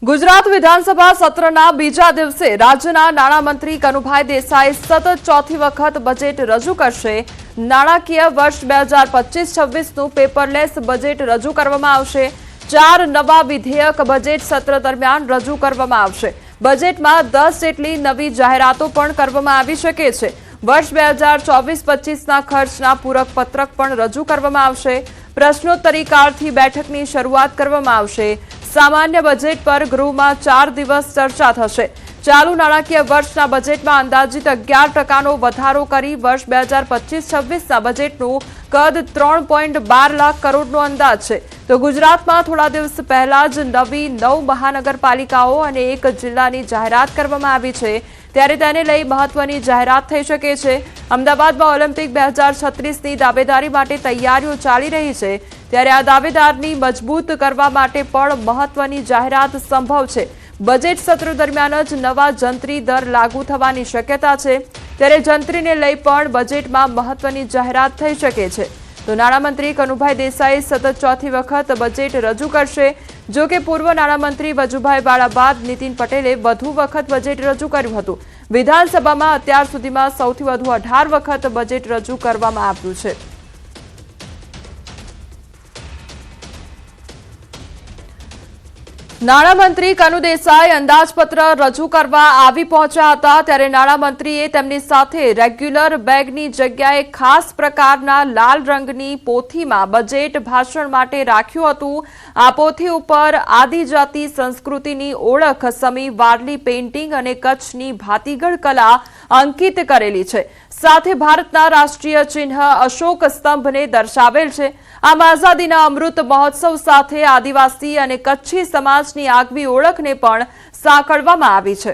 ગુજરાત વિધાનસભા સત્રના બીજા દિવસે રાજ્યના નાણામંત્રી કનુભાઈ દેસાઈ સતત ચોથી વખત બજેટ રજૂ કરશે। નાણાકીય વર્ષ 2025-26નું પેપરલેસ બજેટ રજૂ કરવામાં આવશે। 4 નવા વિધેયક બજેટ સત્ર દરમિયાન રજૂ કરવામાં આવશે। બજેટમાં 10 જેટલી નવી જાહેરાતો પણ કરવામાં આવી શકે છે। વર્ષ 2024-25ના ખર્ચના પૂરક પત્રક પણ રજૂ કરવામાં આવશે। પ્રશ્નોત્તરી કાળથી બેઠકની શરૂઆત કરવામાં આવશે। સામાન્ય બજેટ પર ગૃહમાં 4 દિવસ ચર્ચા થશે। ચાલુ નાણાકીય વર્ષના બજેટમાં અંદાજિત 11%નો વધારો કરી વર્ષ 2025-26ના બજેટનું કદ 3.12 લાખ કરોડનો અંદાજ છે। તો ગુજરાતમાં થોડા દિવસ પહેલા જ નવી 9 મહાનગરપાલિકાઓ અને 1 જિલ્લાની જાહેરાત કરવામાં આવી છે, ત્યારે તેને લઈ મહત્વની જાહેરાત થઈ શકે છે। અમદાવાદમાં ઓલિમ્પિક 2036ની દાવેદારી માટે તૈયારીઓ ચાલી રહી છે, ત્યારે આ દાવેદારની મજબૂત કરવા માટે પણ મહત્વની જાહેરાત સંભવ છે। બજેટ સત્ર દરમિયાન જ નવા જંત્રી દર લાગુ થવાની શક્યતા છે, ત્યારે જંત્રીને લઈ પણ બજેટમાં મહત્વની જાહેરાત થઈ શકે છે। તો નાણામંત્રી કનુભાઈ દેસાઈ સતત ચોથી વખત બજેટ રજૂ કરશે। જો કે પૂર્વ નાણામંત્રી વજુભાઈ વાળા બાદ નીતિન પટેલે વધુ વખત બજેટ રજૂ કર્યું હતું। વિધાનસભામાં અત્યાર સુધીમાં સૌથી વધુ 18 વખત બજેટ રજૂ કરવામાં આવ્યું છે। નાણામંત્રી કનુ દેસાઈ અંદાજપત્ર રજૂ કરવા આવી પહોંચ્યા હતા, ત્યારે નાણામંત્રીએ તેમની સાથે રેગ્યુલર બેગની જગ્યાએ ખાસ પ્રકારના લાલ રંગની પોથીમાં બજેટ ભાષણ માટે રાખ્યું હતું। આ પોથી ઉપર આદિજાતિ સંસ્કૃતિની ઓળખ સમી વારલી પેઇન્ટિંગ અને કચ્છની ભાતીગળ કલા અંકિત કરેલી છે। સાથે ભારતના રાષ્ટ્રીય ચિહ્ન અશોક સ્તંભને દર્શાવેલ છે। આમ આઝાદીના અમૃત મહોત્સવ સાથે આદિવાસી અને કચ્છી સમાજની આગવી ઓળખને પણ સાંકળવામાં આવી છે।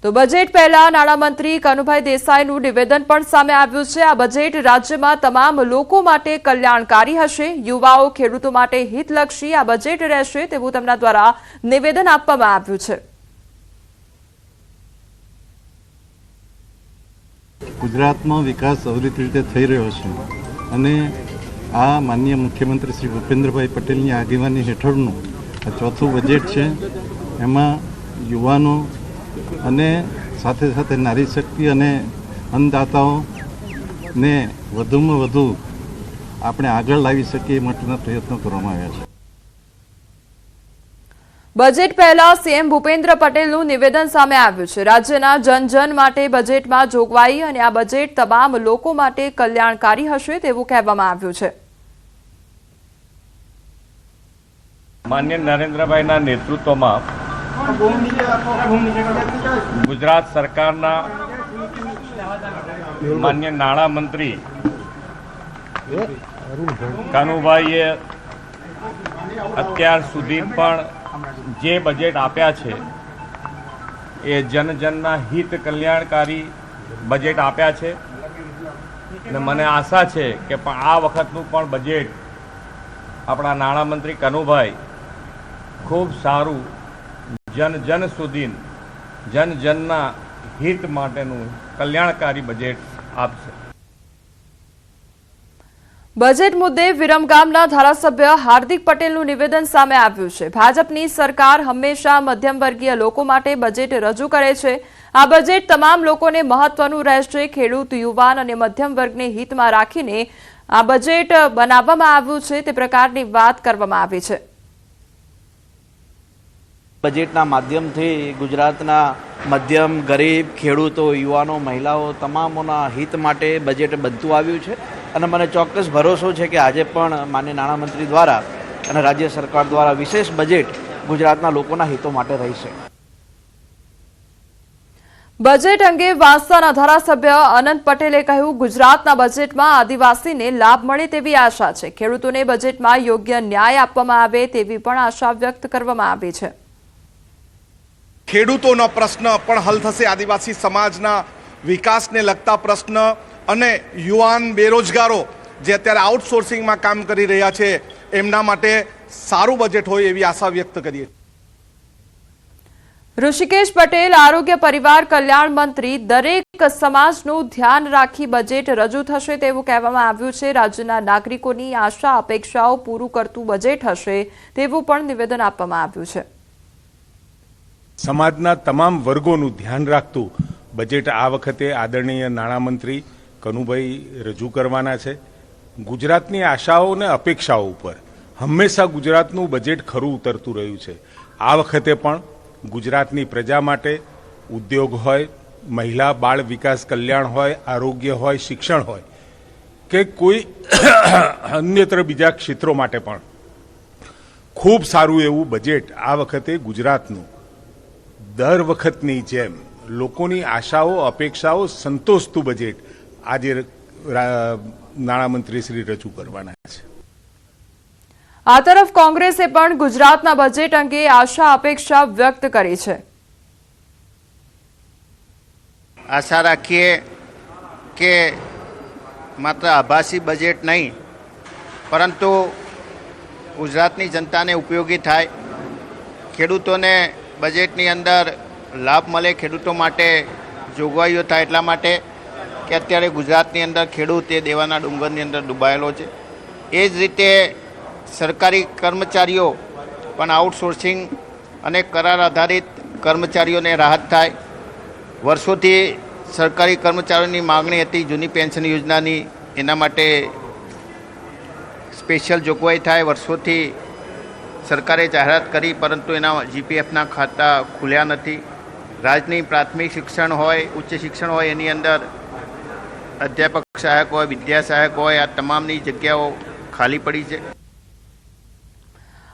તો બજેટ પહેલા નાણામંત્રી કનુભાઈ દેસાઈનું નિવેદન પણ સામે આવ્યું છે। આ બજેટ રાજ્યમાં તમામ લોકો માટે કલ્યાણકારી હશે। યુવાઓ, ખેડૂતો માટે હિતલક્ષી આ બજેટ રહેશે તેવું તેમના દ્વારા નિવેદન આપવામાં આવ્યું છે। ગુજરાતમાં વિકાસ અવિરત રીતે થઈ રહ્યો છે અને આ માનનીય મુખ્યમંત્રી શ્રી ભૂપેન્દ્રભાઈ પટેલની આગેવાની હેઠળનું આ ચોથું બજેટ છે। એમાં યુવાનો અને સાથે સાથે નારી શક્તિ અને અન્નદાતાઓને વધુમાં વધુ આપણે આગળ લાવી શકીએ એ માટેના પ્રયત્નો કરવામાં આવ્યા છે। બજેટ પહેલા સીએમ ભૂપેન્દ્ર પટેલનું નિવેદન સામે આવ્યું છે। રાજ્યના જન માટે બજેટમાં જોગવાઈ અને આ બજેટ તમામ લોકો માટે કલ્યાણકારી હશે તેવું કહેવામાં આવ્યું છે। માન્ય નરેન્દ્રભાઈના નેતૃત્વમાં ગુજરાત સરકારના માન્ય નાણામંત્રી કનુભાઈએ અત્યાર સુધી પણ જે બજેટ આપ્યા છે એ જનજનના હિત કલ્યાણકારી બજેટ આપ્યા છે અને મને આશા છે કે આ વખતનું પણ બજેટ આપણા નાણામંત્રી કનુભાઈ ખૂબ સારું જન સુધી જનના હિત માટેનું કલ્યાણકારી બજેટ આપશે। બજેટ મુદ્દે વિરમગામના ધારાસભ્ય હાર્દિક પટેલનું નિવેદન સામે આવ્યું છે। ભાજપની સરકાર હંમેશા મધ્યમ વર્ગીય લોકો માટે બજેટ રજૂ કરે છે। આ બજેટ તમામ લોકોને મહત્વનું રહેશે। ખેડૂત, યુવાન અને મધ્યમ વર્ગને હિતમાં રાખીને આ બજેટ બનાવવામાં આવ્યું છે તે પ્રકારની વાત કરવામાં આવી છે। બજેટના માધ્યમથી ગુજરાતના મધ્યમ, ગરીબ, ખેડૂતો, યુવાનો, મહિલાઓ તમામોના હિત માટે બજેટ બનતું આવ્યું છે અને મને ચોક્કસ ભરોસો છે કે આજે પણ માનનીય નાણામંત્રી દ્વારા અને રાજ્ય સરકાર દ્વારા વિશેષ બજેટ ગુજરાતના લોકોના હિતો માટે રહેશે। બજેટ અંગે વાંસદાના ધારાસભ્ય અનંત પટેલે કહ્યું, ગુજરાતના બજેટમાં આદિવાસીને લાભ મળે તેવી આશા છે। ખેડૂતોને બજેટમાં યોગ્ય ન્યાય આપવામાં આવે તેવી પણ આશા વ્યક્ત કરવામાં આવી છે। ખેડૂતોનો પ્રશ્ન પણ હલ થશે, આદિવાસી સમાજના વિકાસને લગતા પ્રશ્ન અને યુવાન બેરોજગારો જે અત્યારે આઉટસોર્સિંગમાં કામ કરી રહ્યા છે એમના માટે સારું બજેટ હોય એવી આશા વ્યક્ત કરીએ। ઋષિકેશ પટેલ આરોગ્ય પરિવાર કલ્યાણ મંત્રી દરેક સમાજનું ધ્યાન રાખી બજેટ રજૂ થશે તેવું કહેવામાં આવ્યું છે। રાજ્યના નાગરિકોની આશા અપેક્ષાઓ પૂરું કરતું બજેટ હશે તેવું પણ નિવેદન આપવામાં આવ્યું છે। સમાજના તમામ વર્ગોનું ધ્યાન રાખતું બજેટ આ વખતે આદરણીય નાણામંત્રી કનુભાઈ રજૂ કરવાના છે। ગુજરાતની આશાઓ અને અપેક્ષાઓ ઉપર હંમેશા ગુજરાતનું બજેટ ખરું ઉતરતું રહ્યું છે। આ વખતે પણ ગુજરાતની પ્રજા માટે ઉદ્યોગ હોય, મહિલા બાળ વિકાસ કલ્યાણ હોય, આરોગ્ય હોય, શિક્ષણ હોય કે કોઈ અન્યત્ર બીજા ક્ષેત્રો માટે પણ ખૂબ સારું એવું બજેટ આ વખતે ગુજરાતનું દર વખતની જેમ લોકોની આશાઓ અપેક્ષાઓ સંતોષતું બજેટ આજે નાણામંત્રી શ્રી રજૂ કરવાના છે। આ તરફ કોંગ્રેસે પણ ગુજરાતના બજેટ અંગે આશા અપેક્ષા વ્યક્ત કરી છે। આશા રાખીએ કે માત્ર આભાસી બજેટ નહીં પરંતુ ગુજરાતની જનતાને ઉપયોગી થાય, ખેડૂતોને બજેટની અંદર લાભ મળે, ખેડૂતો માટે જોગવાઈઓ થાય એટલા માટે કે અત્યારે ગુજરાતની અંદર ખેડૂત એ દેવાના ડુંગરની અંદર ડૂબાયેલો છે। એ જ રીતે સરકારી કર્મચારીઓ પણ આઉટસોર્સિંગ અને કરાર આધારિત કર્મચારીઓને રાહત થાય। વર્ષોથી સરકારી કર્મચારીઓની માગણી હતી જૂની પેન્શન યોજનાની, એના માટે સ્પેશિયલ જોગવાઈ થાય। વર્ષોથી સરકારે જાહેરાત કરી પરંતુ એના જીપીએફના ખાતા ખુલ્યા નથી। રાજ્યની પ્રાથમિક શિક્ષણ હોય, ઉચ્ચ શિક્ષણ હોય, એની અંદર અધ્યાપક સહાયક હોય, વિદ્યા સહાયક હોય, આ તમામની જગ્યાઓ ખાલી પડી છે।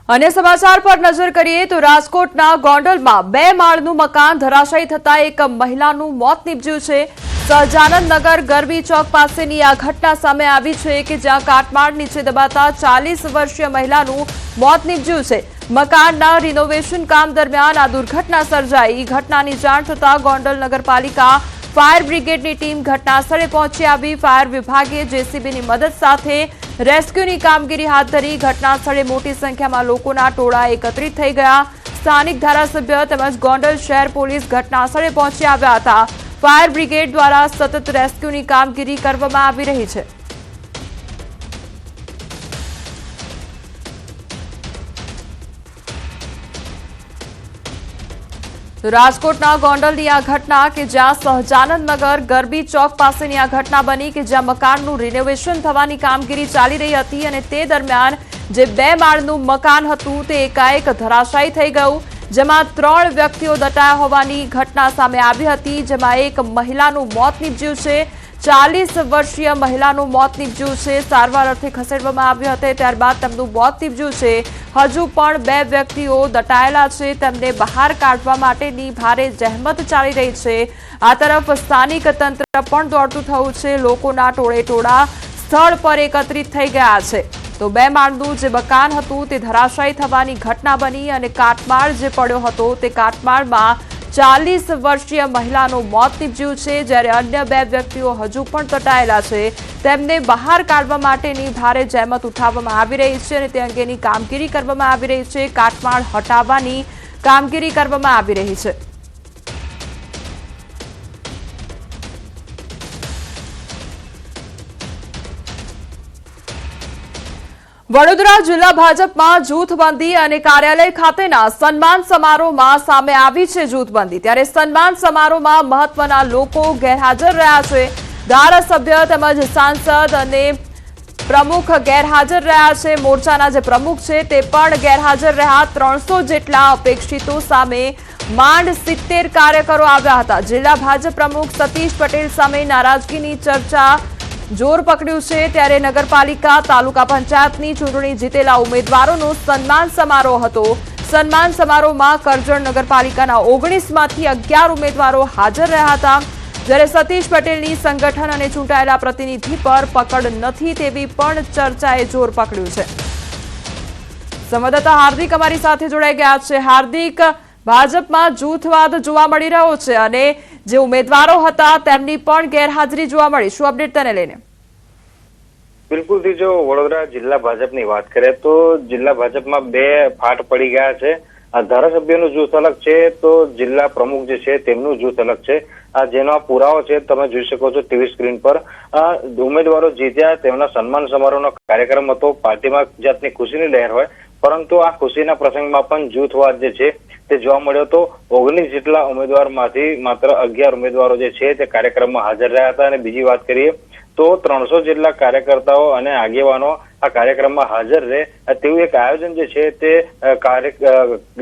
અન્ય સમાચાર પર નજર કરીએ તો રાજકોટના ગોંડલમાં 2 માળનું મકાન ધરાશાયી થતા એક મહિલાનું મોત નીપજ્યું છે। સહજાનંદ નગર ગરબી ચોક પાસેની આ ઘટના સામે આવી છે કે જ્યાં કાટમાળ નીચે દબાતા 40 વર્ષીય મહિલાનું મોત નીપજ્યું છે। મકાનના રિનોવેશન કામ દરમિયાન આ દુર્ઘટના સર્જાઈ। ઘટનાની જાણ થતાં ગોંડલ નગરપાલિકા ફાયર બ્રિગેડની ટીમ ઘટનાસ્થળે પહોંચી આવી। ફાયર વિભાગે જેસીબીની મદદ સાથે રેસ્ક્યુની કામગીરી હાથ ધરી। ઘટનાસ્થળે મોટી સંખ્યામાં લોકોના ટોળા એકત્રિત થઈ ગયા। સ્થાનિક ધારાસભ્ય તેમજ ગોંડલ શહેર પોલીસ ઘટનાસ્થળે પહોંચી આવ્યા હતા। ફાયર બ્રિગેડ દ્વારા સતત રેસ્ક્યુની કામગીરી કરવામાં આવી રહી છે। રાજકોટના ગોંડલની આ ઘટના કે જ્યાં સહજાનંદ નગર ગરબી ચોક પાસેની આ ઘટના બની કે જ્યાં મકાનનું રિનોવેશન થવાની કામગીરી ચાલી રહી હતી અને તે દરમિયાન જે 2 માળનું મકાન હતું તે એકાએક ધરાશાયી થઈ ગયું, જેમાં 3 વ્યક્તિઓ દટાયા હોવાની ઘટના સામે આવી હતી, જેમાં એક મહિલાનું મોત નીપજ્યું છે। 40 વર્ષીય મહિલાનું મોત નીપજ્યું છે। સારવાર અર્થે ખસેડવામાં આવી હતી, ત્યારબાદ તેમનું મોત નીપજ્યું છે। હજુ પણ 2 વ્યક્તિઓ દટાયેલા છે, તેમને બહાર કાઢવા માટેની ભારે જહેમત ચાલી રહી છે। આ તરફ સ્થાનિક તંત્ર પણ દોડતું થયું છે। લોકોના ટોળે ટોળા સ્થળ પર એકત્રિત થઈ ગયા છે। તો 2 માળનું જે મકાન હતું તે ધરાશાયી થવાની ઘટના બની અને કાટમાળ જે પડ્યો હતો તે કાટમાળમાં 40 વર્ષીય મહિલાનું મોત નીપજ્યું છે, જ્યારે અન્ય 2 વ્યક્તિઓ હજુ પણ દટાયેલા છે। તેમને બહાર કાઢવા માટેની ભારે જહેમત ઉઠાવવામાં આવી રહી છે અને તે અંગેની કામગીરી કરવામાં આવી રહી છે। કાટમાળ હટાવવાની કામગીરી કરવામાં આવી રહી છે। વડોદરા જિલ્લા ભાજપમાં જૂથબંધી અને કાર્યાલય ખાતેના સન્માન સમારોહમાં સામે આવી છે જૂથબંધી। ત્યારે સન્માન સમારોહમાં મહત્વના લોકો ગેરહાજર રહ્યા છે। ધારાસભ્ય તેમજ સાંસદ અને પ્રમુખ ગેરહાજર રહ્યા છે। મોરચાના જે પ્રમુખ છે તે પણ ગેરહાજર રહ્યા। 300 જેટલા અપેક્ષિતો સામે માંડ 70 કાર્યકરો આવ્યા હતા। જિલ્લા ભાજપ પ્રમુખ સતીશ પટેલ સામે નારાજગીની ચર્ચા જોર પકડ્યું છે। ત્યારે નગરપાલિકા તાલુકા પંચાયતની ચૂંટણી જીતેલા ઉમેદવારોનો સન્માન સમારોહ હતો। સન્માન સમારોહમાં કરજણ નગરપાલિકાના 19માંથી 11 ઉમેદવારો હાજર રહ્યા હતા, જ્યારે સતીશ પટેલની સંગઠન અને ચૂંટાયેલા પ્રતિનિધિ પર પકડ નથી તેવી પણ ચર્ચાએ જોર પકડ્યું છે। સંવાદદાતા હાર્દિક અમારી સાથે જોડાઈ ગયા છે। હાર્દિક, ભાજપમાં જૂથવાદ જોવા મળી રહ્યો છે અને જે ઉમેદવારો હતા તેમની પણ ગેરહાજરી જોવા મળી, શું અપડેટ તેને લઈને? બિલકુલ, જો વડોદરા જિલ્લા ભાજપની વાત કરીએ તો જિલ્લા ભાજપમાં 2 ફાટ પડી ગયા છે। આ ધારાસભ્યનું જૂથ અલગ છે તો જિલ્લા પ્રમુખ જે છે તેમનું જૂથ અલગ છે. આ જેનો પુરાવો છે તમે જોઈ શકો છો ટીવી સ્ક્રીન પર. ઉમેદવારો જીત્યા તેમના સન્માન સમારોહનો કાર્યક્રમ હતો. પાર્ટીમાં જાતની ખુશીની લહેર હોય, પરંતુ આ ખુશીના પ્રસંગમાં પણ જૂથવાદ જે છે તે જોવા મળ્યો હતો. 19 જેટલા ઉમેદવારમાંથી માત્ર 11 ઉમેદવારો જે છે તે કાર્યક્રમમાં હાજર રહ્યા હતા. અને બીજી વાત કરીએ તો 300 જેટલા કાર્યકર્તાઓ અને આગેવાનો આ કાર્યક્રમમાં હાજર રહે તેવું એક આયોજન જે છે તે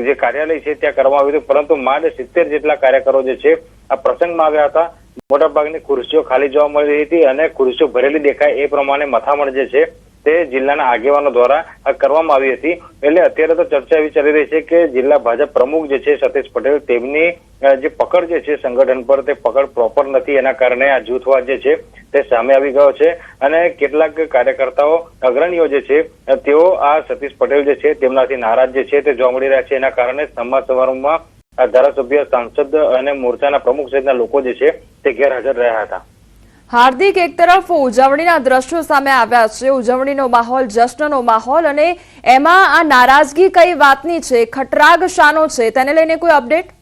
જે કાર્યાલય છે ત્યાં કરવામાં આવ્યું હતું. પરંતુ માંડ 70 જેટલા કાર્યકરો જે છે આ પ્રસંગમાં આવ્યા હતા. મોટાભાગની ખુરશીઓ ખાલી જોવા મળી રહી હતી અને ખુરશીઓ ભરેલી દેખાય એ પ્રમાણે મથામણ જે છે તે જિલ્લાના આગેવાનો દ્વારા કરવામાં આવી હતી. એટલે અત્યારે તો ચર્ચા એવી ચાલી રહી છે કે જિલ્લા ભાજપ પ્રમુખ જે છે સતીશ પટેલ તેમની જે પકડ જે છે સંગઠન પર તે પકડ પ્રોપર નથી. એના કારણે આ જૂથવાદ જે છે તે સામે આવી ગયો છે. અને કેટલાક કાર્યકર્તાઓ અગ્રણીઓ જે છે તેઓ આ સતીશ પટેલ જે છે તેમનાથી નારાજ જે છે તે જોવા મળી રહ્યા છે. એના કારણે સન્માન સમારોહમાં ધારાસભ્ય, સાંસદ અને મોરચાના પ્રમુખ સહિતના લોકો જે છે તે ગેરહાજર રહ્યા હતા. હાર્દિક, એક તરફ ઉજવણીના દ્રશ્યો સામે આવ્યા છે, ઉજવણીનો માહોલ, જશ્નનો માહોલ, અને એમાં આ નારાજગી કઈ વાતની છે, ખટરાગ શાનો છે, તેને લઈને કોઈ અપડેટ?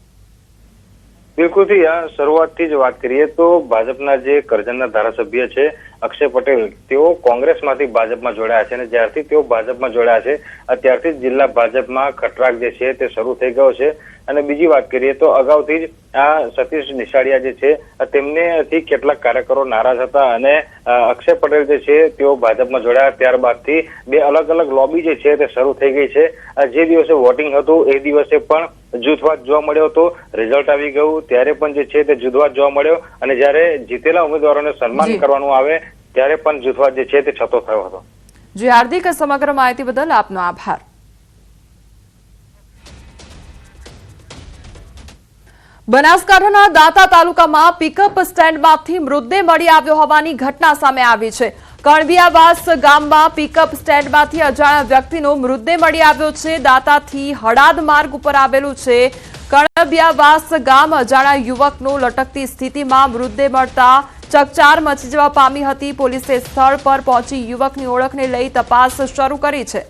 બિલકુલથી આ શરૂઆતથી જ વાત કરીએ તો ભાજપના જે કરજણના ધારાસભ્ય છે અક્ષય પટેલ, તેઓ કોંગ્રેસમાંથી ભાજપમાં જોડાયા છે. અને જ્યારથી તેઓ ભાજપમાં જોડાયા છે ત્યારથી જ જિલ્લા ભાજપમાં ખટરાગ જે છે તે શરૂ થઈ ગયો છે. અને બીજી વાત કરીએ તો અગાઉથી જ આ સતીશ નિશાળિયા જે છે તેમનેથી કેટલાક કાર્યકરો નારાજ હતા અને અક્ષય પટેલ જે છે તેઓ ભાજપમાં જોડાયા. ત્યારબાદથી બે અલગ અલગ લોબી જે છે તે શરૂ થઈ ગઈ છે. જે દિવસે વોટિંગ હતું એ દિવસે પણ જૂથવાદ જોવા મળ્યો હતો. રિઝલ્ટ આવી ગયું ત્યારે પણ જે છે તે જૂથવાદ જોવા મળ્યો. અને જ્યારે જીતેલા ઉમેદવારોને સન્માન કરવાનું આવે ત્યારે પણ જૂથવાદ જે છે તે છતો થયો હતો. જી હાર્દિક, સમગ્ર માહિતી બદલ આપનો આભાર. બનાસકાંઠાના દાંતા તાલુકામાં પિકઅપ સ્ટેન્ડમાંથી મૃતદેહ મળી આવ્યો હોવાની ઘટના સામે આવી છે. કણબિયાવાસ ગામમાં પિકઅપ સ્ટેન્ડમાંથી અજાણ્યા વ્યક્તિનો મૃતદેહ મળી આવ્યો છે. દાંતાથી હડાદ માર્ગ ઉપર આવેલું છે કણબિયાવાસ ગામ. અજાણ્યા યુવકનો લટકતી સ્થિતિમાં મૃતદેહ મળતા ચકચાર મચી જવા પામી હતી. પોલીસે સ્થળ પર પહોંચી યુવકની ઓળખને લઈ તપાસ શરૂ કરી છે.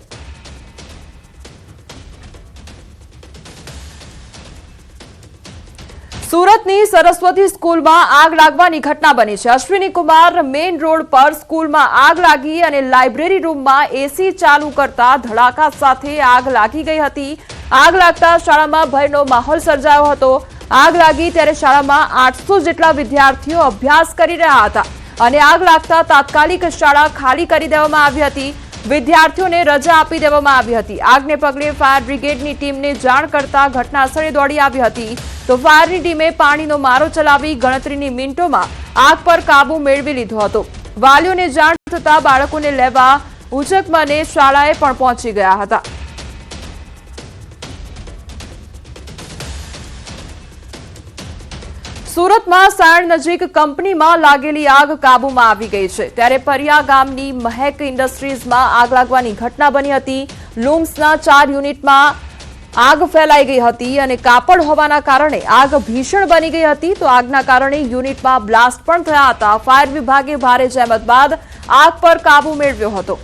સુરતની સરસ્વતી સ્કૂલમાં આગ લાગવાની ઘટના બની છે. અશ્વિની કુમાર મેઇન રોડ પર સ્કૂલમાં આગ લાગી અને લાઇબ્રેરી રૂમમાં એસી ચાલુ કરતા ધડાકા સાથે આગ લાગી ગઈ હતી. આગ લાગતા શાળામાં ભયનો માહોલ સર્જાયો હતો. આગ લાગી ત્યારે શાળામાં 800 જેટલા વિદ્યાર્થીઓ અભ્યાસ કરી રહ્યા હતા અને આગ લાગતા તાત્કાલિક શાળા ખાલી કરી દેવામાં આવી હતી. વિદ્યાર્થીઓને રજા આપી દેવામાં આવી હતી. આગને પગલે ફાયર બ્રિગેડની ટીમને જાણ કરતા ઘટનાસ્થળે દોડી આવી હતી. તો ફાયરની ટીમે પાણીનો મારો ચલાવી ગણતરીની મિનિટોમાં આગ પર કાબુ મેળવી લીધો હતો. વાલીઓને જાણ થતા બાળકોને લેવા ઉચકમને શાળાએ પણ પહોંચી ગયા હતા. સુરતમાં સાયણ નજીક કંપનીમાં લાગેલી આગ કાબુમાં આવી ગઈ છે. ત્યારે પરિયા ગામની મહેક ઇન્ડસ્ટ્રીઝમાં આગ લાગવાની ઘટના બની હતી. લૂમ્સના 4 યુનિટમાં આગ ફેલાઈ ગઈ હતી અને કાપડ હોવાના કારણે આગ ભીષણ બની ગઈ હતી. તો આગના કારણે યુનિટમાં બ્લાસ્ટ પણ થયા હતા. ફાયર વિભાગે ભારે જહેમત બાદ આગ પર કાબુ મેળવ્યો હતો.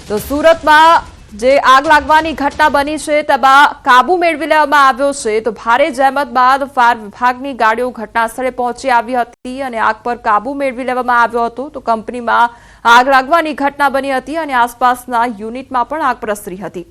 તો સુરતમાં જે આગ લાગવાની ઘટના બની છે તેમાં કાબુ મેળવી લેવામાં આવ્યો છે. તો ભારે જહેમત બાદ ફાયર વિભાગની ગાડીઓ ઘટનાસ્થળે પહોંચી આવી હતી અને આગ પર કાબુ મેળવી લેવામાં આવ્યો હતો. તો કંપનીમાં આગ લાગવાની ઘટના બની હતી અને આસપાસના યુનિટમાં પણ આગ પ્રસરી હતી.